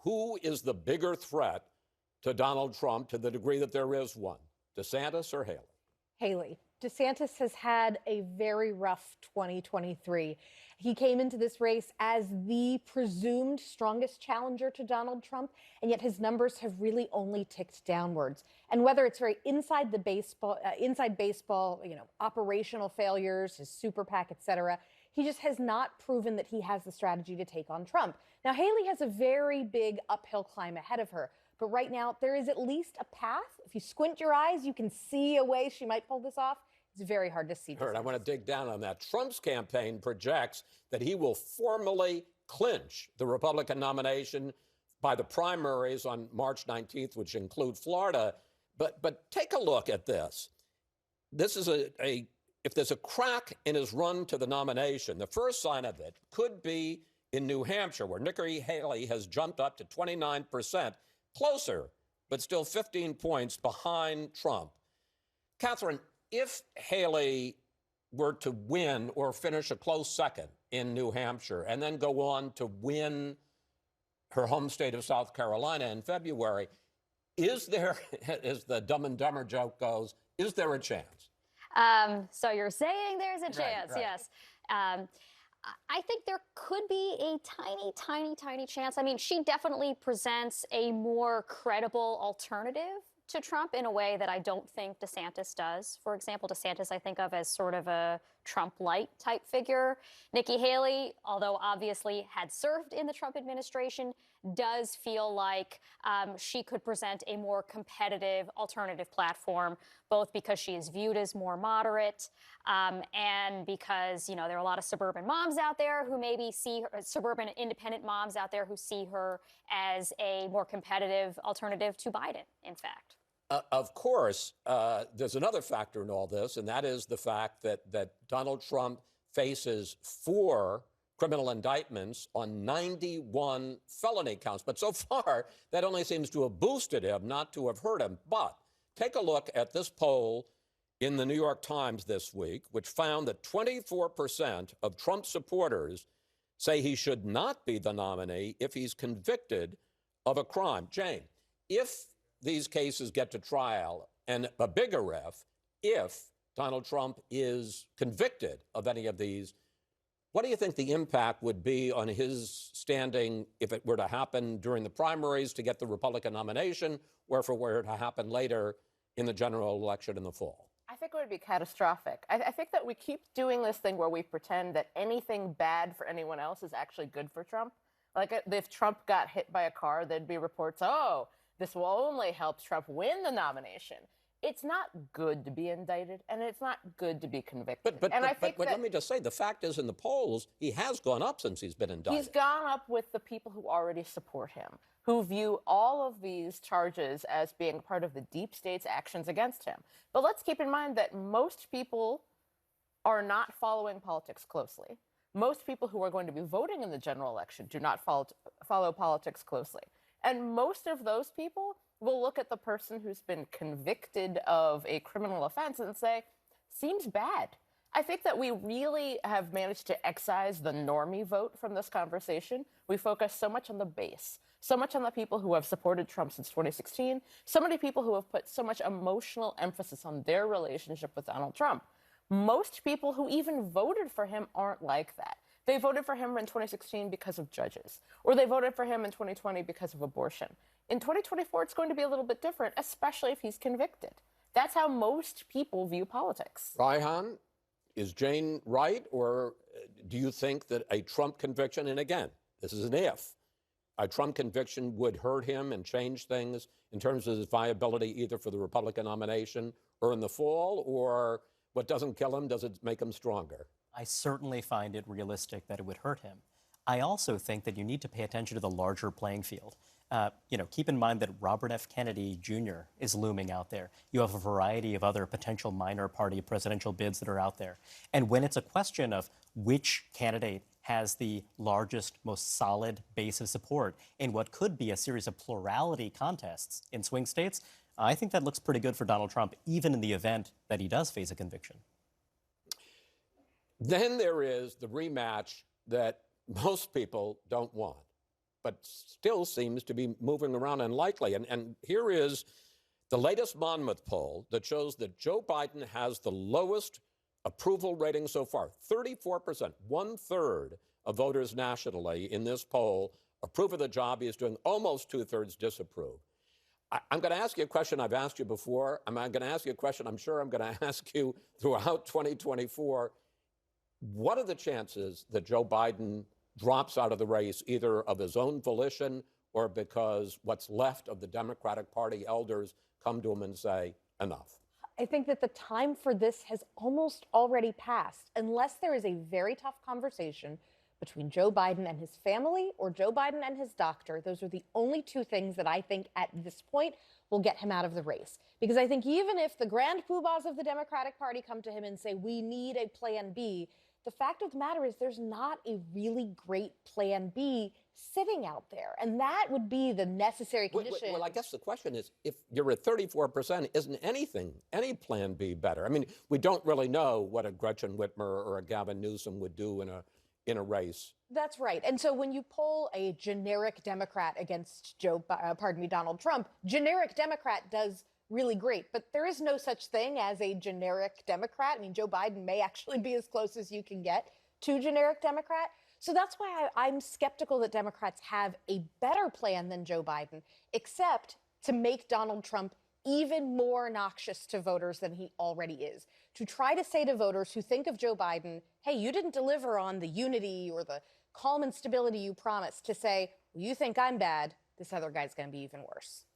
who is the bigger threat to Donald Trump to the degree that there is one, DeSantis or Haley? Haley. DeSantis has had a very rough 2023. He came into this race as the presumed strongest challenger to Donald Trump, and yet his numbers have really only ticked downwards. And whether it's very inside baseball, operational failures, his super PAC, et cetera, he just has not proven that he has the strategy to take on Trump. Now, Haley has a very big uphill climb ahead of her. But right now, there is at least a path. If you squint your eyes, you can see a way she might pull this off. It's very hard to see. I want to dig down on that. Trump's campaign projects that he will formally clinch the Republican nomination by the primaries on March 19th, which include Florida. But take a look at this. This is if there's a crack in his run to the nomination, the first sign of it could be in New Hampshire, where Nikki Haley has jumped up to 29%. Closer, but still 15 points behind Trump. Catherine, if Haley were to win or finish a close second in New Hampshire and then go on to win her home state of South Carolina in February, is there, as the Dumb and Dumber joke goes, is there a chance? So you're saying there's a chance, right. Yes. I think there could be a tiny chance. I mean, she definitely presents a more credible alternative to Trump in a way that I don't think DeSantis does. For example, DeSantis I think of as sort of a Trump-light type figure. Nikki Haley, although obviously had served in the Trump administration, does feel like she could present a more competitive alternative platform, both because she is viewed as more moderate and because, there are a lot of suburban moms out there who maybe see her, suburban independent moms out there who see her as a more competitive alternative to Biden, in fact. Of course, there's another factor in all this, and that is the fact that Donald Trump faces 4 criminal indictments on 91 felony counts. But so far, that only seems to have boosted him, not to have hurt him. But take a look at this poll in the New York Times this week, which found that 24% of Trump supporters say he should not be the nominee if he's convicted of a crime. Jane, if these cases get to trial, and a bigger if Donald Trump is convicted of any of these, what do you think the impact would be on his standing if it were to happen during the primaries to get the Republican nomination, or if it were to happen later in the general election in the fall? I think it would be catastrophic. I think that we keep doing this thing where we pretend that anything bad for anyone else is actually good for Trump. Like if Trump got hit by a car, there'd be reports, this will only help Trump win the nomination. It's not good to be indicted, and it's not good to be convicted. But let me just say, the fact is, in the polls, he has gone up since he's been indicted. He's gone up with the people who already support him, who view all of these charges as being part of the deep state's actions against him. But let's keep in mind that most people are not following politics closely. Most people who are going to be voting in the general election do not follow politics closely. And most of those people will look at the person who's been convicted of a criminal offense and say, seems bad. I think that we really have managed to excise the normie vote from this conversation. We focus so much on the base, so much on the people who have supported Trump since 2016, so many people who have put so much emotional emphasis on their relationship with Donald Trump. Most people who even voted for him aren't like that. They voted for him in 2016 because of judges, or they voted for him in 2020 because of abortion. In 2024, it's going to be a little bit different, especially if he's convicted. That's how most people view politics. Reihan, is Jane right, or do you think that a Trump conviction, and again, this is an if, a Trump conviction would hurt him and change things in terms of his viability either for the Republican nomination or in the fall, or what doesn't kill him, does it make him stronger? I certainly find it realistic that it would hurt him. I also think that you need to pay attention to the larger playing field. Keep in mind that Robert F. Kennedy Jr. is looming out there. You have a variety of other potential minor party presidential bids that are out there. And when it's a question of which candidate has the largest, most solid base of support in what could be a series of plurality contests in swing states, I think that looks pretty good for Donald Trump, even in the event that he does face a conviction. Then there is the rematch that most people don't want. but still seems to be moving around unlikely. And here is the latest Monmouth poll that shows that Joe Biden has the lowest approval rating so far, 34%, 1/3 of voters nationally in this poll approve of the job he is doing, almost 2/3 disapprove. I'm going to ask you a question I've asked you before. I'm going to ask you a question I'm sure I'm going to ask you throughout 2024. What are the chances that Joe Biden drops out of the race, either of his own volition or because what's left of the Democratic Party elders come to him and say, enough? I think that the time for this has almost already passed, unless there is a very tough conversation between Joe Biden and his family or Joe Biden and his doctor. Those are the only two things that I think at this point will get him out of the race. Because I think even if the grand poobahs of the Democratic Party come to him and say, we need a plan B, the fact of the matter is there's not a really great plan B sitting out there. And that would be the necessary condition. Well, I guess the question is, if you're at 34%, isn't any plan B better? I mean, we don't really know what a Gretchen Whitmer or a Gavin Newsom would do in a race. That's right. And so when you poll a generic Democrat against Donald Trump, generic Democrat does really great. But there is no such thing as a generic Democrat. I mean, Joe Biden may actually be as close as you can get to generic Democrat. So that's why I'm skeptical that Democrats have a better plan than Joe Biden, except to make Donald Trump even more noxious to voters than he already is. To try to say to voters who think of Joe Biden, hey, you didn't deliver on the unity or the calm and stability you promised, to say, well, you think I'm bad, this other guy's going to be even worse.